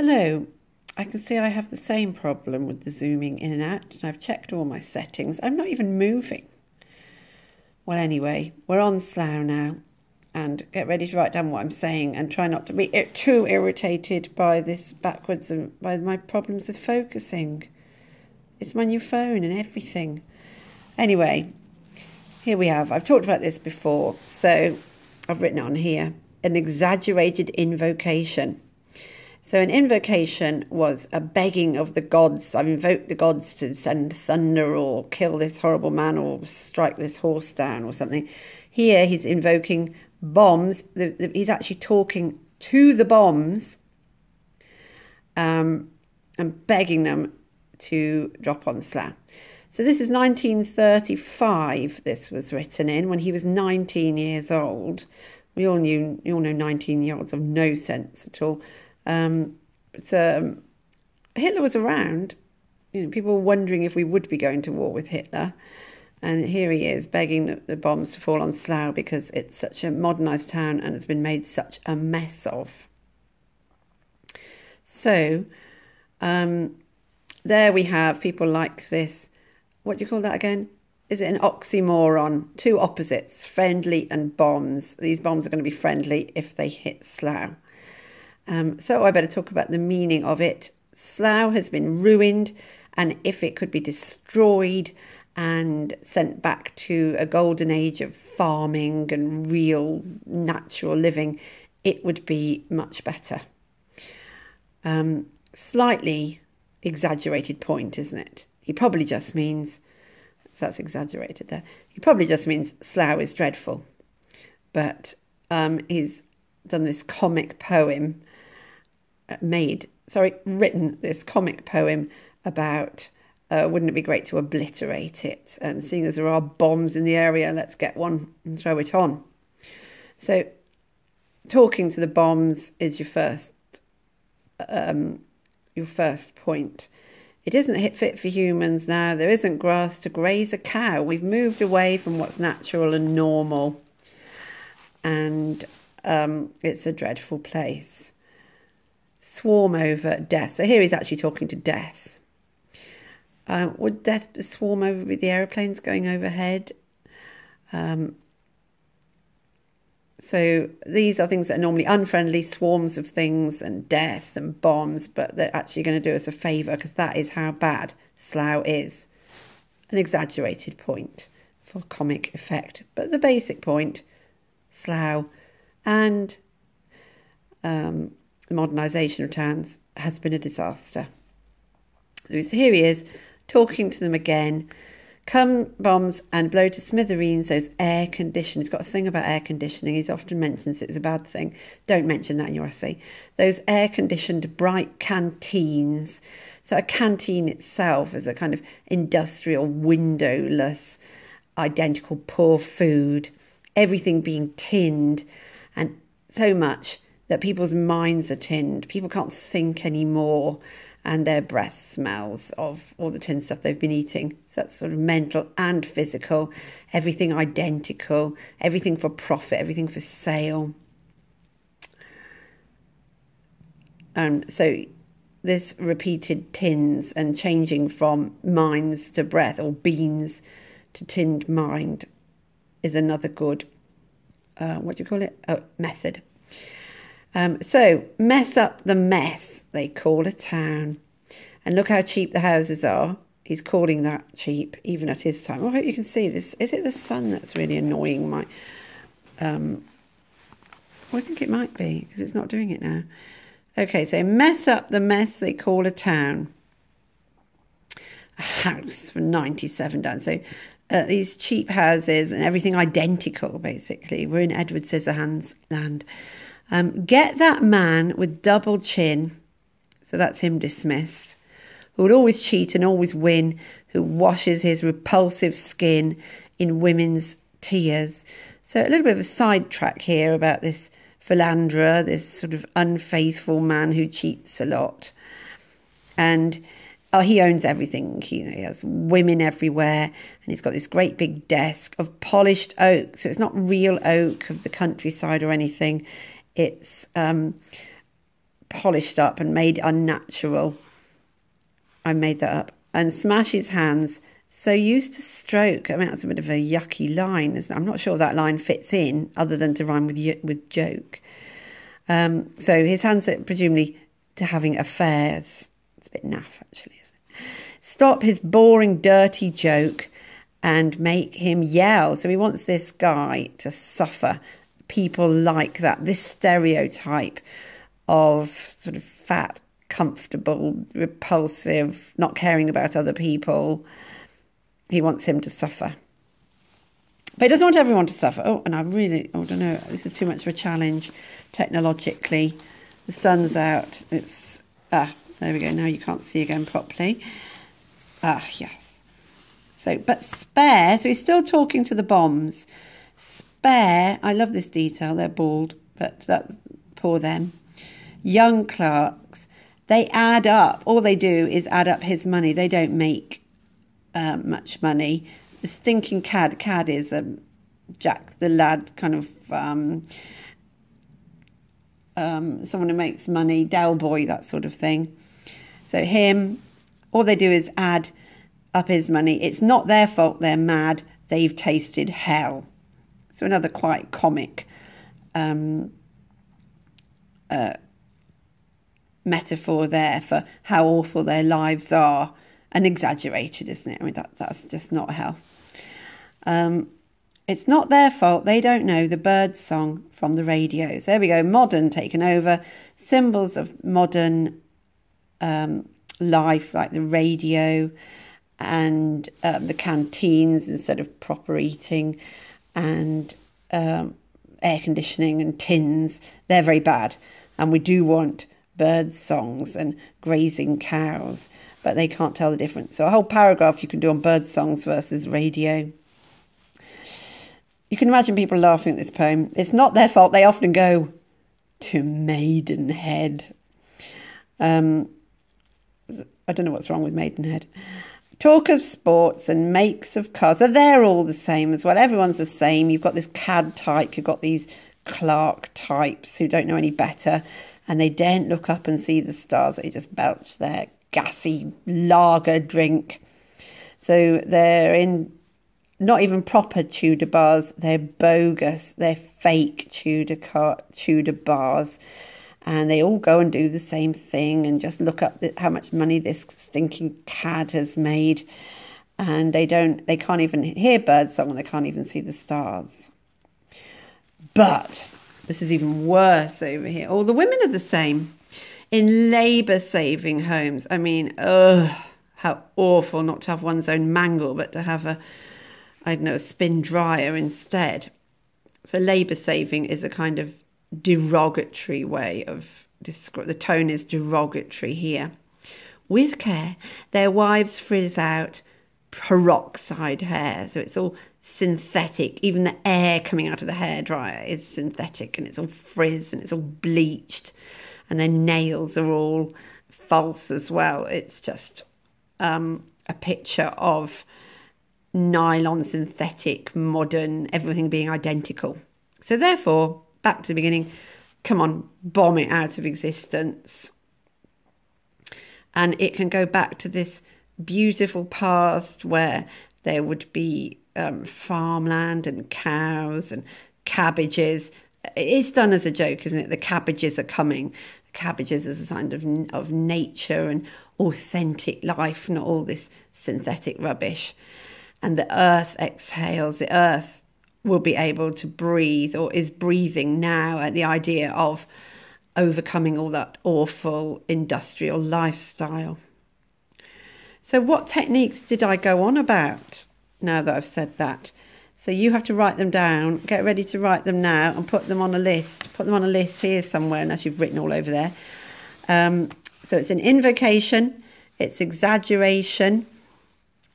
Hello, I can see I have the same problem with the zooming in and out, and I've checked all my settings. I'm not even moving. Well, anyway, we're on Slough now, and get ready to write down what I'm saying and try not to be too irritated by this backwards and by my problems with focusing. It's my new phone and everything. Anyway, here we have. I've talked about this before, so I've written it on here. An exaggerated invocation. So an invocation was a begging of the gods. I've invoked the gods to send thunder or kill this horrible man or strike this horse down or something. Here he's invoking bombs. He's actually talking to the bombs and begging them to drop on Slough. So this is 1935 this was written in, when he was 19 years old. We all know 19-year-olds have no sense at all. Hitler was around. People were wondering if we would be going to war with Hitler. And here he is begging the bombs to fall on Slough because it's such a modernised town and it's been made such a mess of. So there we have people like this. What do you call that again? Is it an oxymoron? Two opposites, friendly and bombs. These bombs are going to be friendly if they hit Slough. So I better talk about the meaning of it. Slough has been ruined, and if it could be destroyed and sent back to a golden age of farming and real natural living, it would be much better. Slightly exaggerated point, isn't it? He probably just means, so that's exaggerated there, he probably just means Slough is dreadful. But he's done this comic poem, written this comic poem about wouldn't it be great to obliterate it? And seeing as there are bombs in the area, let's get one and throw it on. So talking to the bombs is your first point. It isn't fit for humans now. There isn't grass to graze a cow. We've moved away from what's natural and normal. And it's a dreadful place. Swarm over death. So here he's actually talking to death. Would death swarm over with the aeroplanes going overhead? So these are things that are normally unfriendly, swarms of things and death and bombs, but they're actually going to do us a favour because that is how bad Slough is. An exaggerated point for comic effect. But the basic point, Slough and the modernisation of towns has been a disaster. So here he is talking to them again. Come bombs and blow to smithereens those air conditioning. He's got a thing about air conditioning. He's often mentions it as a bad thing. Don't mention that in your essay. Those air conditioned bright canteens. So a canteen itself is a kind of industrial, windowless, identical poor food. Everything being tinned, and so much that people's minds are tinned. People can't think anymore, and their breath smells of all the tinned stuff they've been eating. So that's sort of mental and physical. Everything identical, everything for profit, everything for sale. So this repeated tins and changing from minds to breath, or beans to tinned mind, is another good, method. So mess up the mess, they call a town. And look how cheap the houses are. He's calling that cheap, even at his time. I hope you can see this. Is it the sun that's really annoying my... I think it might be, because it's not doing it now. Okay, so mess up the mess, they call a town. A house for 97 down. So these cheap houses and everything identical, basically. We're in Edward Scissorhands land. Get that man with double chin, so that's him dismissed, who will always cheat and always win, who washes his repulsive skin in women's tears. So a little bit of a sidetrack here about this philanderer, this sort of unfaithful man who cheats a lot. And he owns everything. He has women everywhere, and he's got this great big desk of polished oak. So it's not real oak of the countryside or anything. It's polished up and made unnatural. I made that up. And smash his hands, so used to stroke. I mean, that's a bit of a yucky line, isn't it? I'm not sure that line fits in, other than to rhyme with joke. So his hands are presumably to having affairs. It's a bit naff, actually, isn't it? Stop his boring, dirty joke and make him yell. So he wants this guy to suffer. People like that, this stereotype of sort of fat, comfortable, repulsive, not caring about other people. He wants him to suffer. But he doesn't want everyone to suffer. Oh, and I don't know, this is too much of a challenge technologically. The sun's out. It's, there we go. Now you can't see again properly. Yes. So, but spare, so he's still talking to the bombs. Spare, I love this detail, they're bald, but that's poor them. Young clerks, they add up. All they do is add up his money. They don't make much money. The stinking cad is Jack the lad, kind of someone who makes money, Del Boy, that sort of thing. So him, all they do is add up his money. It's not their fault they're mad. They've tasted hell. So another quite comic metaphor there for how awful their lives are, and exaggerated, isn't it? I mean, that's just not hell. It's not their fault they don't know the birds' song from the radios. There we go, modern taken over. Symbols of modern life, like the radio and the canteens instead of proper eating, and air conditioning and tins. They're very bad. And we do want birds' songs and grazing cows, but they can't tell the difference. So a whole paragraph you can do on bird songs versus radio. You can imagine people laughing at this poem. It's not their fault. They often go to Maidenhead. I don't know what's wrong with Maidenhead. Talk of sports and makes of cars. So they're all the same as well. Everyone's the same. You've got this cad type. You've got these clerk types who don't know any better. And they daren't look up and see the stars. They just belch their gassy lager drink. So they're in not even proper Tudor bars. They're bogus. They're fake Tudor bars. And they all go and do the same thing and just look up how much money this stinking cad has made. And they can't even hear birdsong, and they can't even see the stars. But this is even worse over here. All the women are the same. In labour-saving homes. I mean, how awful not to have one's own mangle, but to have a spin dryer instead. So labour-saving is a kind of derogatory way of the tone is derogatory here. With care, their wives frizz out peroxide hair, so it's all synthetic. Even the air coming out of the hairdryer is synthetic, and it's all frizz and it's all bleached, and their nails are all false as well. It's just a picture of nylon, synthetic, modern, everything being identical. So therefore, back to the beginning, come on, bomb it out of existence. And it can go back to this beautiful past where there would be farmland and cows and cabbages. It's done as a joke, isn't it? The cabbages are coming. The cabbages as a sign of nature and authentic life, not all this synthetic rubbish. And the earth exhales. The earth will be able to breathe, or is breathing now, at the idea of overcoming all that awful industrial lifestyle. So what techniques did I go on about now that I've said that? So you have to write them down. Get ready to write them now and put them on a list. Put them on a list here somewhere, unless you've written all over there. So it's an invocation. It's exaggeration.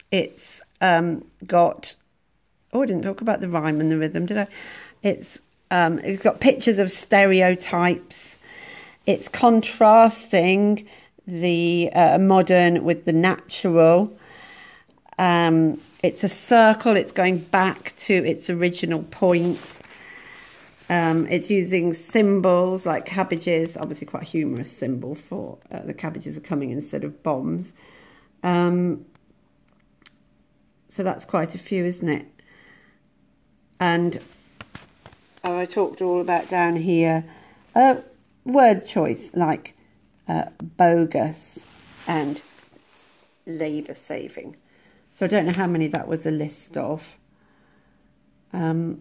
It's got... Oh, I didn't talk about the rhyme and the rhythm, did I? It's got pictures of stereotypes. It's contrasting the modern with the natural. It's a circle. It's going back to its original point. It's using symbols like cabbages, obviously quite a humorous symbol for the cabbages are coming instead of bombs. So that's quite a few, isn't it? And I talked all about down here word choice like bogus and labour saving. So I don't know how many that was a list of. I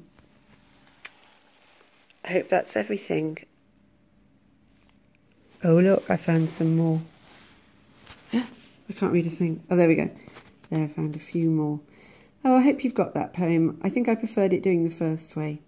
hope that's everything. Oh look, I found some more. I can't read a thing. Oh, there we go. There, I found a few more. Oh, I hope you've got that poem. I think I preferred it doing the first way.